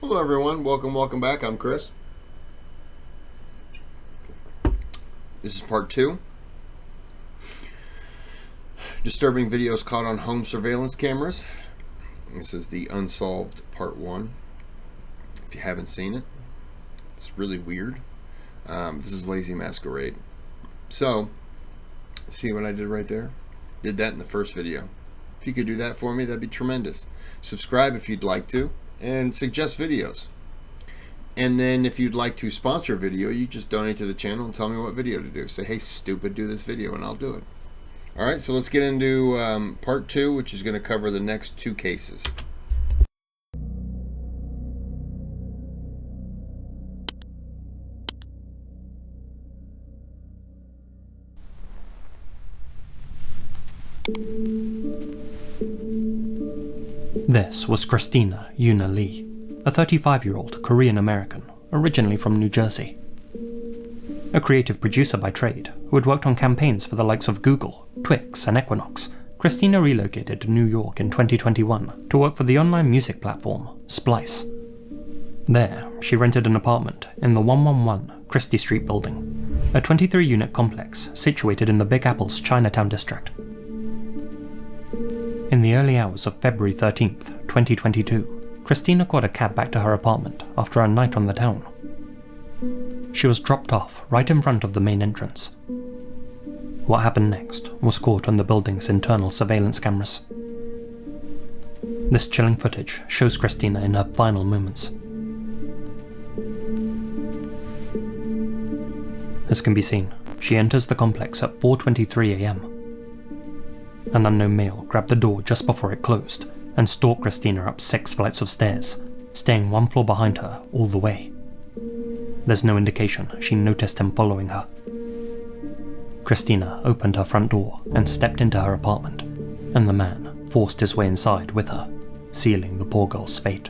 Hello everyone, welcome back. I'm Kris. This is part 2. Disturbing videos caught on home surveillance cameras. This is the unsolved part 1. If you haven't seen it, it's really weird. This is Lazy Masquerade. So, see what I did right there? Did that in the first video. If you could do that for me, that'd be tremendous. Subscribe if you'd like to, and suggest videos. And then if you'd like to sponsor a video, you just donate to the channel and tell me what video to do. Say, hey stupid, do this video, and I'll do it. Alright, so let's get into part 2, which is going to cover the next 2 cases. This was Christina Yuna Lee, a 35-year-old Korean-American, originally from New Jersey. A creative producer by trade, who had worked on campaigns for the likes of Google, Twix, and Equinox, Christina relocated to New York in 2021 to work for the online music platform Splice. There, she rented an apartment in the 111 Christie Street building, a 23-unit complex situated in the Big Apple's Chinatown district. In the early hours of February 13th, 2022, Christina caught a cab back to her apartment after a night on the town. She was dropped off right in front of the main entrance. What happened next was caught on the building's internal surveillance cameras. This chilling footage shows Christina in her final moments. As can be seen, she enters the complex at 4:23 a.m. An unknown male grabbed the door just before it closed and stalked Christina up 6 flights of stairs, staying 1 floor behind her all the way. There's no indication she noticed him following her. Christina opened her front door and stepped into her apartment, and the man forced his way inside with her, sealing the poor girl's fate.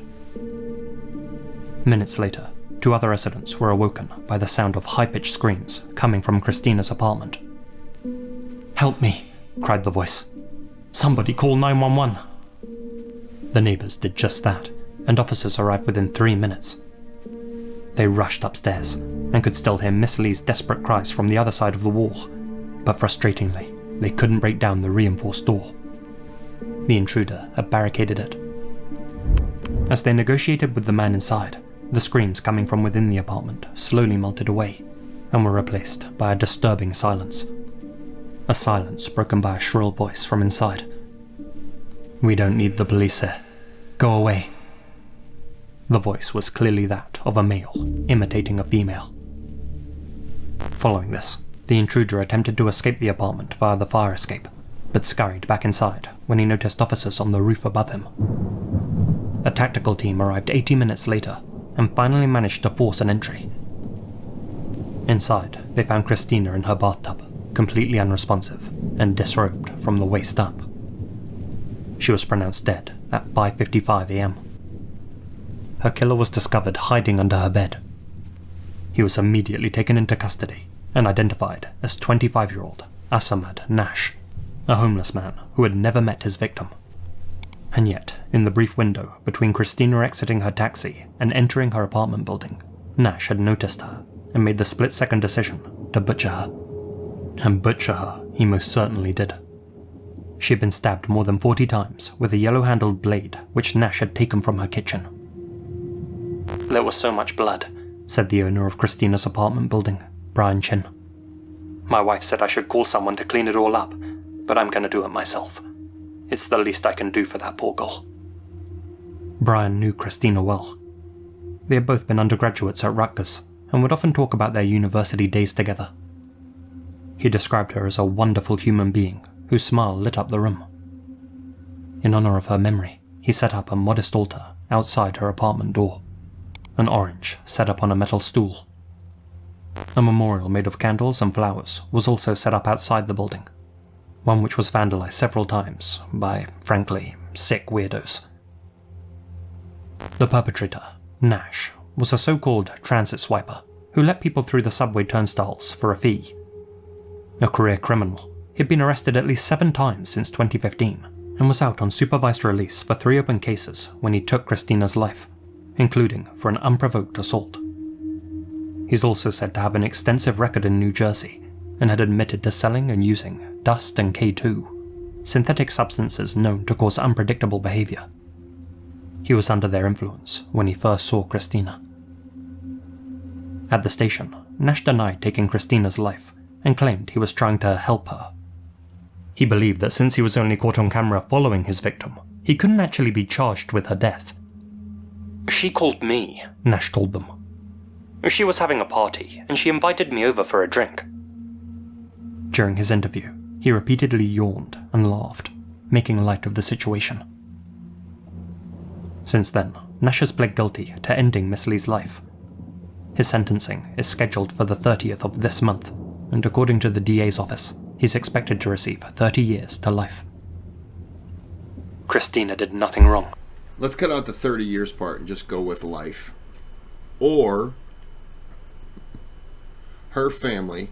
Minutes later, 2 other residents were awoken by the sound of high-pitched screams coming from Christina's apartment. "Help me!" cried the voice. "Somebody call 911! The neighbors did just that, and officers arrived within 3 minutes. They rushed upstairs and could still hear Miss Lee's desperate cries from the other side of the wall, but frustratingly, they couldn't break down the reinforced door. The intruder had barricaded it. As they negotiated with the man inside, the screams coming from within the apartment slowly melted away and were replaced by a disturbing silence. A silence broken by a shrill voice from inside. "We don't need the police here. Go away." The voice was clearly that of a male, imitating a female. Following this, the intruder attempted to escape the apartment via the fire escape, but scurried back inside when he noticed officers on the roof above him. A tactical team arrived 80 minutes later and finally managed to force an entry. Inside, they found Christina in her bathtub, completely unresponsive and disrobed from the waist up. She was pronounced dead at 5:55 a.m. Her killer was discovered hiding under her bed. He was immediately taken into custody and identified as 25-year-old Asamad Nash, a homeless man who had never met his victim. And yet, in the brief window between Christina exiting her taxi and entering her apartment building, Nash had noticed her and made the split-second decision to butcher her. And butcher her he most certainly did. She had been stabbed more than 40 times with a yellow-handled blade which Nash had taken from her kitchen. "There was so much blood," said the owner of Christina's apartment building, Brian Chin. "My wife said I should call someone to clean it all up, but I'm going to do it myself. It's the least I can do for that poor girl." Brian knew Christina well. They had both been undergraduates at Rutgers and would often talk about their university days together. He described her as a wonderful human being whose smile lit up the room. In honor of her memory, he set up a modest altar outside her apartment door, an orange set up on a metal stool. A memorial made of candles and flowers was also set up outside the building, one which was vandalized several times by, frankly, sick weirdos. The perpetrator, Nash, was a so-called transit swiper who let people through the subway turnstiles for a fee. A career criminal, he'd been arrested at least 7 times since 2015 and was out on supervised release for 3 open cases when he took Christina's life. including for an unprovoked assault. He's also said to have an extensive record in New Jersey and had admitted to selling and using dust and K2, synthetic substances known to cause unpredictable behavior. He was under their influence when he first saw Christina. At the station, Nash denied taking Christina's life and claimed he was trying to help her. He believed that since he was only caught on camera following his victim, he couldn't actually be charged with her death. "She called me," Nash told them. "She was having a party, and she invited me over for a drink." During his interview, he repeatedly yawned and laughed, making light of the situation. Since then, Nash has pled guilty to ending Miss Lee's life. His sentencing is scheduled for the 30th of this month, and according to the DA's office, he's expected to receive 30 years to life. Christina did nothing wrong. Let's cut out the 30 years part and just go with life. Or her family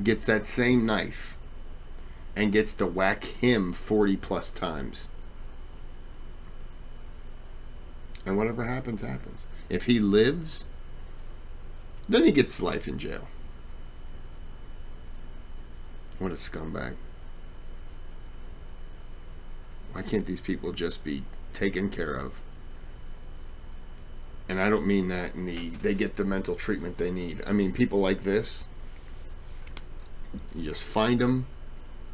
gets that same knife and gets to whack him 40 plus times. And whatever happens, happens. If he lives, then he gets life in jail. What a scumbag. Why can't these people just be taken care of? And I don't mean that they get the mental treatment they need. I mean people like this, you just find them,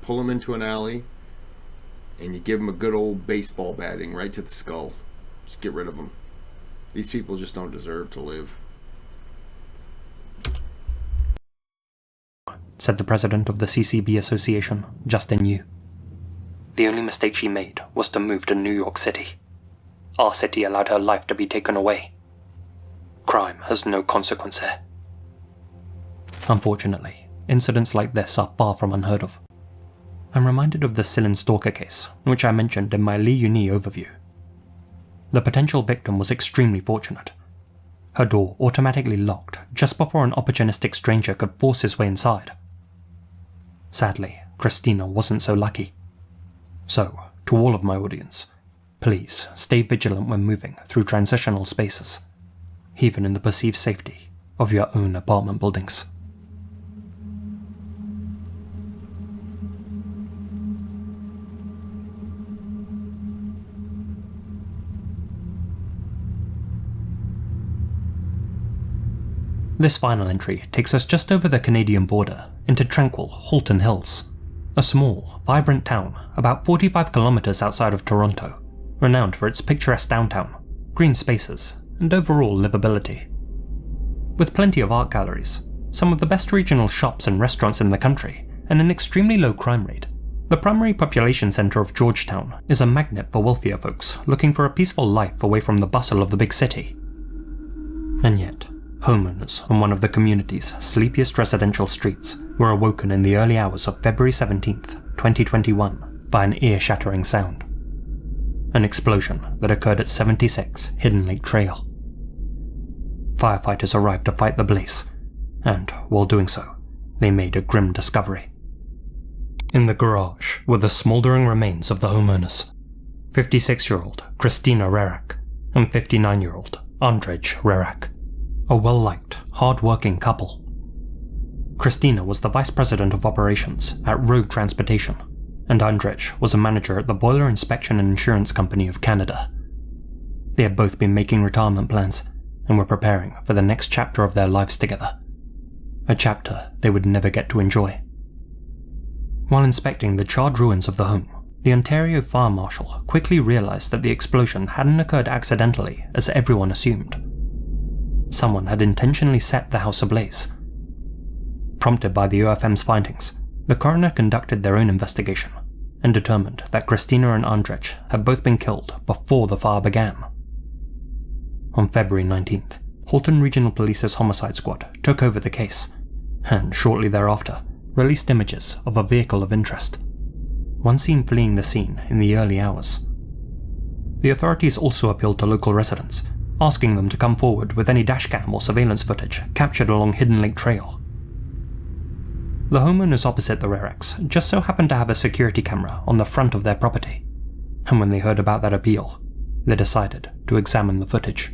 pull them into an alley, and you give them a good old baseball batting right to the skull. Just get rid of them. These people just don't deserve to live. Said the president of the CCB Association, Justin Yu. The only mistake she made was to move to New York City. Our city allowed her life to be taken away. Crime has no consequence here. Unfortunately, incidents like this are far from unheard of. I'm reminded of the Sillin stalker case, which I mentioned in my Lee Uni overview. The potential victim was extremely fortunate. Her door automatically locked just before an opportunistic stranger could force his way inside. Sadly, Christina wasn't so lucky. So, to all of my audience, please stay vigilant when moving through transitional spaces, even in the perceived safety of your own apartment buildings. This final entry takes us just over the Canadian border into tranquil Halton Hills, a small, vibrant town about 45 kilometers outside of Toronto, renowned for its picturesque downtown, green spaces, and overall livability. With plenty of art galleries, some of the best regional shops and restaurants in the country, and an extremely low crime rate, the primary population centre of Georgetown is a magnet for wealthier folks looking for a peaceful life away from the bustle of the big city. And yet, homeowners on one of the community's sleepiest residential streets were awoken in the early hours of February 17th, 2021 by an ear-shattering sound. An explosion that occurred at 76 Hidden Lake Trail. Firefighters arrived to fight the blaze, and while doing so, they made a grim discovery. In the garage were the smouldering remains of the homeowners, 56-year-old Christina Rerak and 59-year-old Andrzej Rerak. A well-liked, hard-working couple. Christina was the vice president of operations at Road Transportation, and Andrzej was a manager at the Boiler Inspection and Insurance Company of Canada. They had both been making retirement plans and were preparing for the next chapter of their lives together. A chapter they would never get to enjoy. While inspecting the charred ruins of the home, the Ontario Fire Marshal quickly realized that the explosion hadn't occurred accidentally as everyone assumed. Someone had intentionally set the house ablaze. Prompted by the OFM's findings, the coroner conducted their own investigation and determined that Christina and Andrzej had both been killed before the fire began. On February 19th, Halton Regional Police's homicide squad took over the case, and shortly thereafter released images of a vehicle of interest, one seen fleeing the scene in the early hours. The authorities also appealed to local residents, asking them to come forward with any dashcam or surveillance footage captured along Hidden Lake Trail. The homeowners opposite the Reraks just so happened to have a security camera on the front of their property, and when they heard about that appeal, they decided to examine the footage.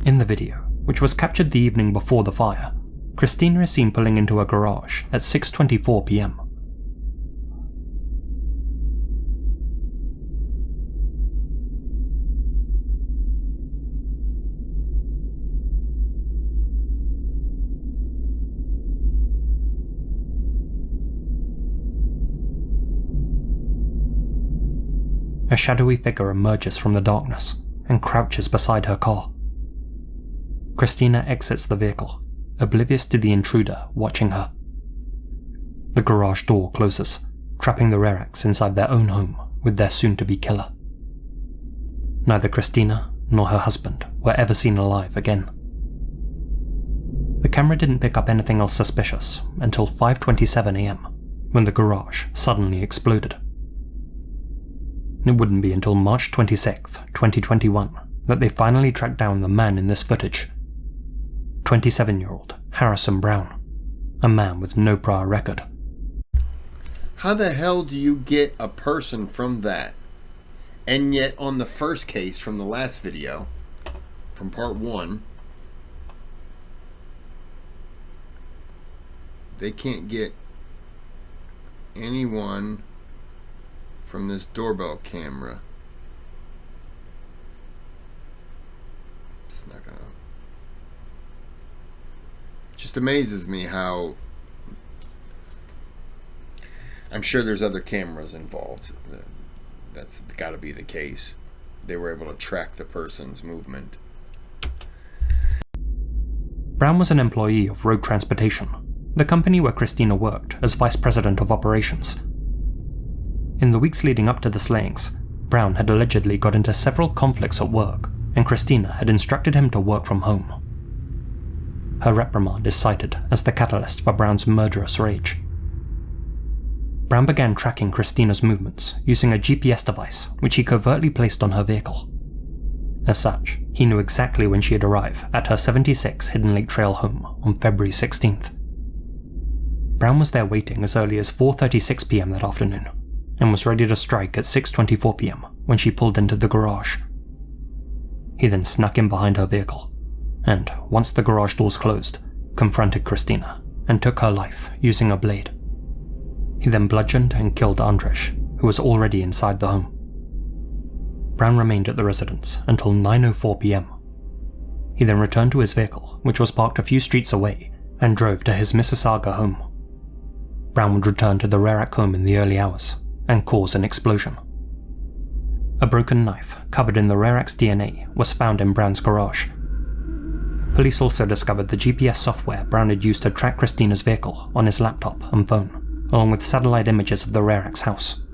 In the video, which was captured the evening before the fire, Christina is seen pulling into a garage at 6:24 p.m. A shadowy figure emerges from the darkness and crouches beside her car. Christina exits the vehicle, oblivious to the intruder watching her. The garage door closes, trapping the Reraks inside their own home with their soon-to-be killer. Neither Christina nor her husband were ever seen alive again. The camera didn't pick up anything else suspicious until 5:27 a.m, when the garage suddenly exploded. It wouldn't be until March 26, 2021, that they finally tracked down the man in this footage. 27-year-old Harrison Brown, a man with no prior record. How the hell do you get a person from that? And yet on the first case from the last video, from part 1, they can't get anyone from this doorbell camera. It's not gonna... It just amazes me how... I'm sure there's other cameras involved. That's got to be the case. They were able to track the person's movement. Brown was an employee of Road Transportation, the company where Christina worked as vice president of operations. In the weeks leading up to the slayings, Brown had allegedly got into several conflicts at work, and Christina had instructed him to work from home. Her reprimand is cited as the catalyst for Brown's murderous rage. Brown began tracking Christina's movements using a GPS device which he covertly placed on her vehicle. As such, he knew exactly when she'd arrive at her 76 Hidden Lake Trail home on February 16th. Brown was there waiting as early as 4:36 p.m. that afternoon, and was ready to strike at 6:24 p.m. when she pulled into the garage. He then snuck in behind her vehicle, and, once the garage doors closed, confronted Christina and took her life using a blade. He then bludgeoned and killed Andrzej, who was already inside the home. Brown remained at the residence until 9:04 p.m. He then returned to his vehicle, which was parked a few streets away, and drove to his Mississauga home. Brown would return to the Rerak home in the early hours and cause an explosion. A broken knife covered in the Rerak's DNA was found in Brown's garage. Police also discovered the GPS software Brown had used to track Christina's vehicle on his laptop and phone, along with satellite images of the Rerak's house.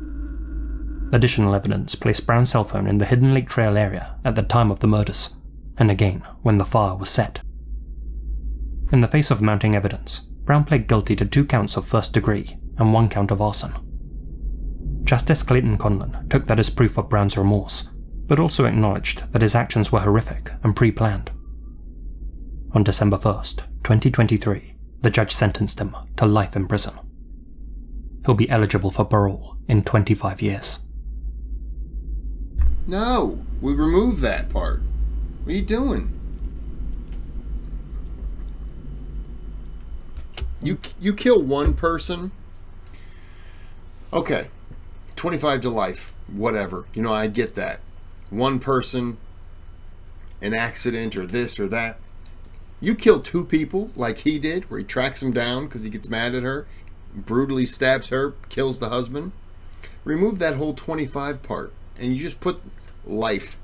Additional evidence placed Brown's cell phone in the Hidden Lake Trail area at the time of the murders, and again when the fire was set. In the face of mounting evidence, Brown pled guilty to 2 counts of first degree and 1 count of arson. Justice Clayton Conlon took that as proof of Brown's remorse, but also acknowledged that his actions were horrific and pre-planned. On December 1st, 2023, the judge sentenced him to life in prison. He'll be eligible for parole in 25 years. No, we removed that part. What are you doing? You kill one person, okay, 25 to life, whatever. You know, I get that. One person, an accident or this or that. You kill 2 people like he did, where he tracks him down because he gets mad at her, brutally stabs her, kills the husband. Remove that whole 25 part, and you just put life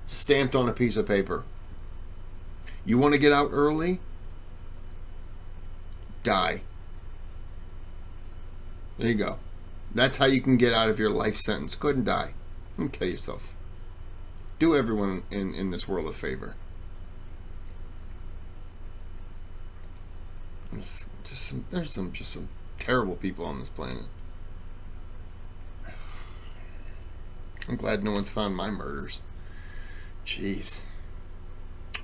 stamped on a piece of paper. You want to get out early? Die. There you go. That's how you can get out of your life sentence. Go ahead and die. And kill yourself. Do everyone in this world a favor. There's some terrible people on this planet. I'm glad no one's found my murders. Jeez.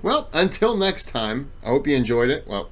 Well, until next time, I hope you enjoyed it. Well,